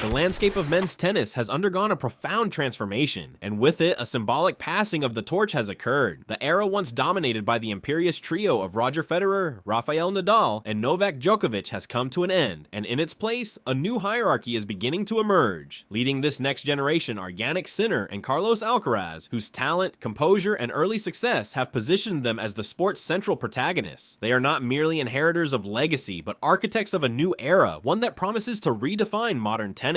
The landscape of men's tennis has undergone a profound transformation, and with it, a symbolic passing of the torch has occurred. The era once dominated by the imperious trio of Roger Federer, Rafael Nadal, and Novak Djokovic has come to an end, and in its place, a new hierarchy is beginning to emerge. Leading this next generation are Jannik and Carlos Alcaraz, whose talent, composure, and early success have positioned them as the sport's central protagonists. They are not merely inheritors of legacy, but architects of a new era, one that promises to redefine modern tennis.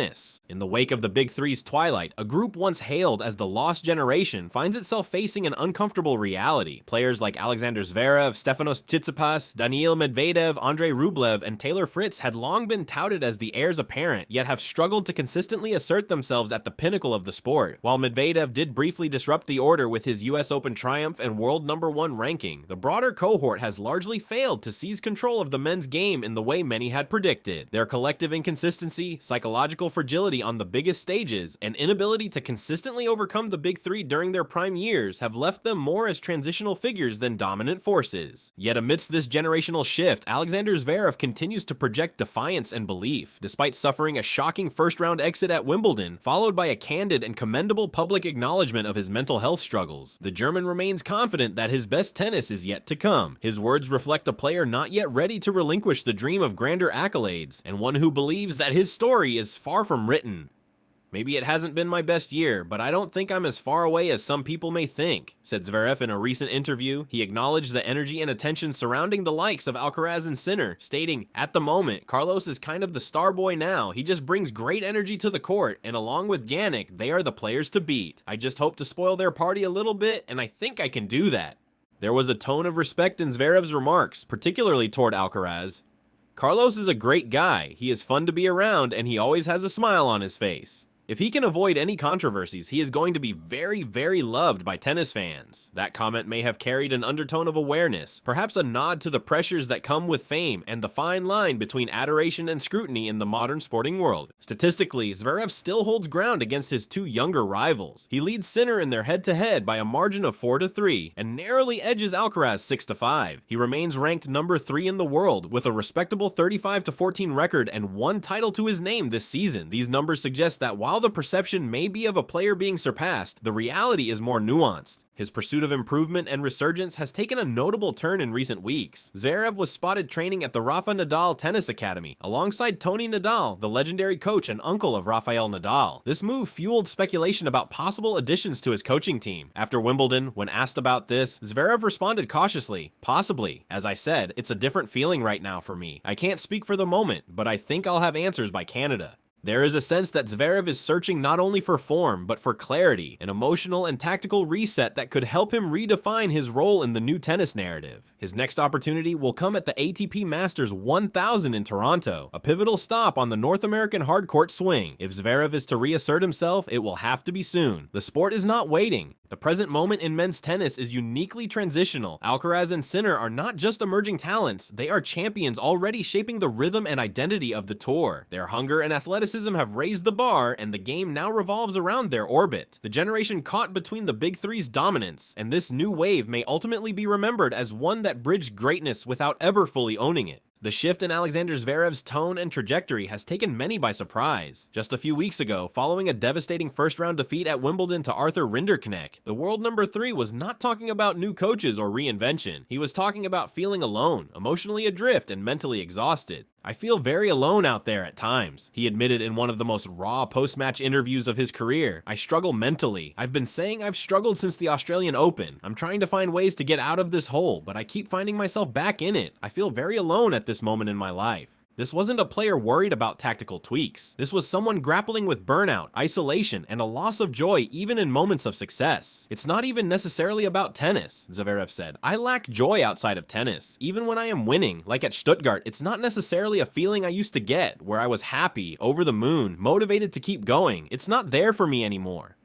In the wake of the Big Three's twilight, a group once hailed as the lost generation finds itself facing an uncomfortable reality. Players like Alexander Zverev, Stefanos Tsitsipas, Daniil Medvedev, Andrei Rublev, and Taylor Fritz had long been touted as the heirs apparent, yet have struggled to consistently assert themselves at the pinnacle of the sport. While Medvedev did briefly disrupt the order with his US Open triumph and world #1 ranking, the broader cohort has largely failed to seize control of the men's game in the way many had predicted. Their collective inconsistency, psychological fragility on the biggest stages, and inability to consistently overcome the Big Three during their prime years have left them more as transitional figures than dominant forces. Yet amidst this generational shift, Alexander Zverev continues to project defiance and belief, despite suffering a shocking first-round exit at Wimbledon, followed by a candid and commendable public acknowledgement of his mental health struggles. The German remains confident that his best tennis is yet to come. His words reflect a player not yet ready to relinquish the dream of grander accolades, and one who believes that his story is far from written. "Maybe it hasn't been my best year, but I don't think I'm as far away as some people may think," said Zverev in a recent interview. He acknowledged the energy and attention surrounding the likes of Alcaraz and Sinner, stating, "At the moment, Carlos is kind of the star boy now. He just brings great energy to the court, and along with Jannik, they are the players to beat. I just hope to spoil their party a little bit, and I think I can do that." There was a tone of respect in Zverev's remarks, particularly toward Alcaraz. "Carlos is a great guy, he is fun to be around, and he always has a smile on his face. If he can avoid any controversies, he is going to be very, very loved by tennis fans." That comment may have carried an undertone of awareness, perhaps a nod to the pressures that come with fame and the fine line between adoration and scrutiny in the modern sporting world. Statistically, Zverev still holds ground against his two younger rivals. He leads Sinner in their head-to-head by a margin of 4-3, and narrowly edges Alcaraz 6-5. He remains ranked number 3 in the world, with a respectable 35-14 record and one title to his name this season. These numbers suggest that while the perception may be of a player being surpassed, the reality is more nuanced. His pursuit of improvement and resurgence has taken a notable turn in recent weeks. Zverev was spotted training at the Rafa Nadal Tennis Academy, alongside Toni Nadal, the legendary coach and uncle of Rafael Nadal. This move fueled speculation about possible additions to his coaching team. After Wimbledon, when asked about this, Zverev responded cautiously, "Possibly. As I said, it's a different feeling right now for me. I can't speak for the moment, but I think I'll have answers by Canada." There is a sense that Zverev is searching not only for form, but for clarity, an emotional and tactical reset that could help him redefine his role in the new tennis narrative. His next opportunity will come at the ATP Masters 1000 in Toronto, a pivotal stop on the North American hardcourt swing. If Zverev is to reassert himself, it will have to be soon. The sport is not waiting. The present moment in men's tennis is uniquely transitional. Alcaraz and Sinner are not just emerging talents, they are champions already shaping the rhythm and identity of the tour. Their hunger and athleticism have raised the bar, and the game now revolves around their orbit. The generation caught between the Big Three's dominance, and this new wave may ultimately be remembered as one that bridged greatness without ever fully owning it. The shift in Alexander Zverev's tone and trajectory has taken many by surprise. Just a few weeks ago, following a devastating first-round defeat at Wimbledon to Arthur Rinderknecht, the world number 3 was not talking about new coaches or reinvention. He was talking about feeling alone, emotionally adrift, and mentally exhausted. "I feel very alone out there at times," he admitted in one of the most raw post-match interviews of his career. "I struggle mentally. I've been saying I've struggled since the Australian Open. I'm trying to find ways to get out of this hole, but I keep finding myself back in it. I feel very alone at this moment in my life." This wasn't a player worried about tactical tweaks. This was someone grappling with burnout, isolation, and a loss of joy even in moments of success. "It's not even necessarily about tennis," Zverev said. "I lack joy outside of tennis. Even when I am winning, like at Stuttgart, it's not necessarily a feeling I used to get, where I was happy, over the moon, motivated to keep going. It's not there for me anymore."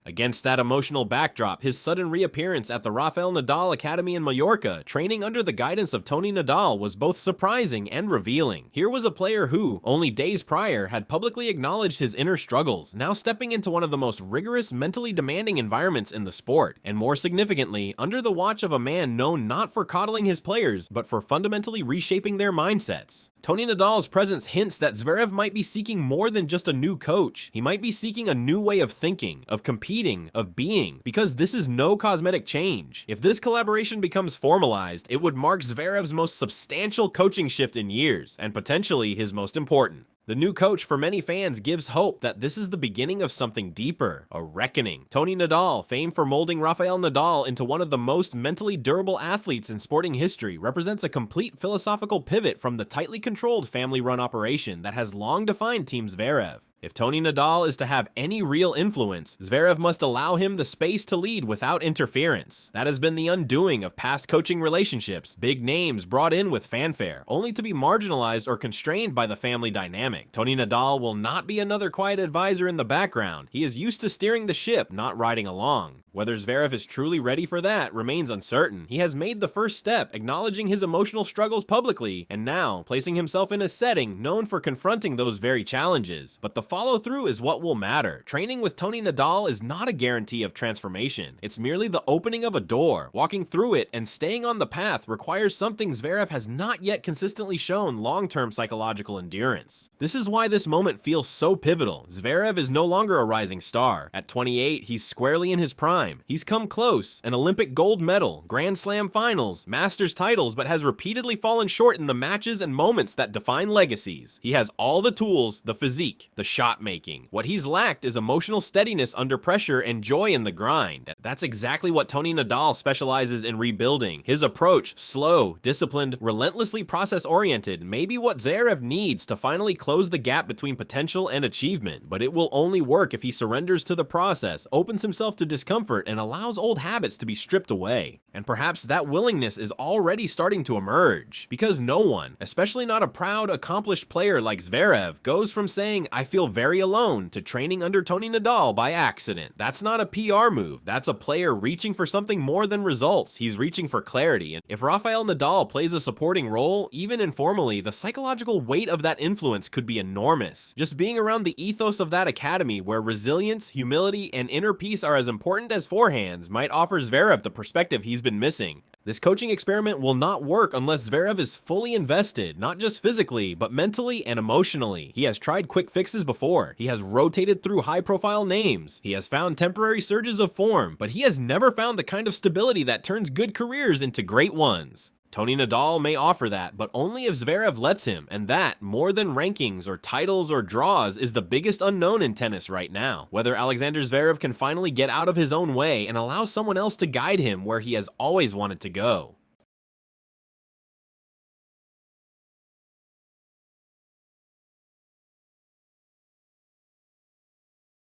Against that emotional backdrop, his sudden reappearance at the Rafael Nadal Academy in Mallorca, training under the guidance of Toni Nadal, was both surprising and revealing. Here was a player who, only days prior, had publicly acknowledged his inner struggles, now stepping into one of the most rigorous, mentally demanding environments in the sport, and more significantly, under the watch of a man known not for coddling his players, but for fundamentally reshaping their mindsets. Toni Nadal's presence hints that Zverev might be seeking more than just a new coach. He might be seeking a new way of thinking, of competing, of being, because this is no cosmetic change. If this collaboration becomes formalized, it would mark Zverev's most substantial coaching shift in years, and potentially his most important. The new coach for many fans gives hope that this is the beginning of something deeper, a reckoning. Toni Nadal, famed for molding Rafael Nadal into one of the most mentally durable athletes in sporting history, represents a complete philosophical pivot from the tightly controlled family-run operation that has long defined Team Zverev. If Toni Nadal is to have any real influence, Zverev must allow him the space to lead without interference. That has been the undoing of past coaching relationships, big names brought in with fanfare, only to be marginalized or constrained by the family dynamic. Toni Nadal will not be another quiet advisor in the background. He is used to steering the ship, not riding along. Whether Zverev is truly ready for that remains uncertain. He has made the first step, acknowledging his emotional struggles publicly, and now placing himself in a setting known for confronting those very challenges. But the follow-through is what will matter. Training with Toni Nadal is not a guarantee of transformation. It's merely the opening of a door. Walking through it and staying on the path requires something Zverev has not yet consistently shown: long-term psychological endurance. This is why this moment feels so pivotal. Zverev is no longer a rising star. At 28, he's squarely in his prime. He's come close, an Olympic gold medal, Grand Slam finals, Masters titles, but has repeatedly fallen short in the matches and moments that define legacies. He has all the tools, the physique, the shot making. What he's lacked is emotional steadiness under pressure and joy in the grind. That's exactly what Toni Nadal specializes in rebuilding. His approach, slow, disciplined, relentlessly process-oriented, may be what Zverev needs to finally close the gap between potential and achievement, but it will only work if he surrenders to the process, opens himself to discomfort, and allows old habits to be stripped away. And perhaps that willingness is already starting to emerge, because no one, especially not a proud, accomplished player like Zverev, goes from saying, "I feel very alone," to training under Toni Nadal by accident. That's not a PR move. That's a player reaching for something more than results. He's reaching for clarity. And if Rafael Nadal plays a supporting role, even informally, the psychological weight of that influence could be enormous. Just being around the ethos of that academy, where resilience, humility, and inner peace are as important as forehands, might offer Zverev the perspective he's been missing. This coaching experiment will not work unless Zverev is fully invested, not just physically, but mentally and emotionally. He has tried quick fixes before. He has rotated through high-profile names. He has found temporary surges of form, but he has never found the kind of stability that turns good careers into great ones. Toni Nadal may offer that, but only if Zverev lets him, and that, more than rankings or titles or draws, is the biggest unknown in tennis right now. Whether Alexander Zverev can finally get out of his own way and allow someone else to guide him where he has always wanted to go.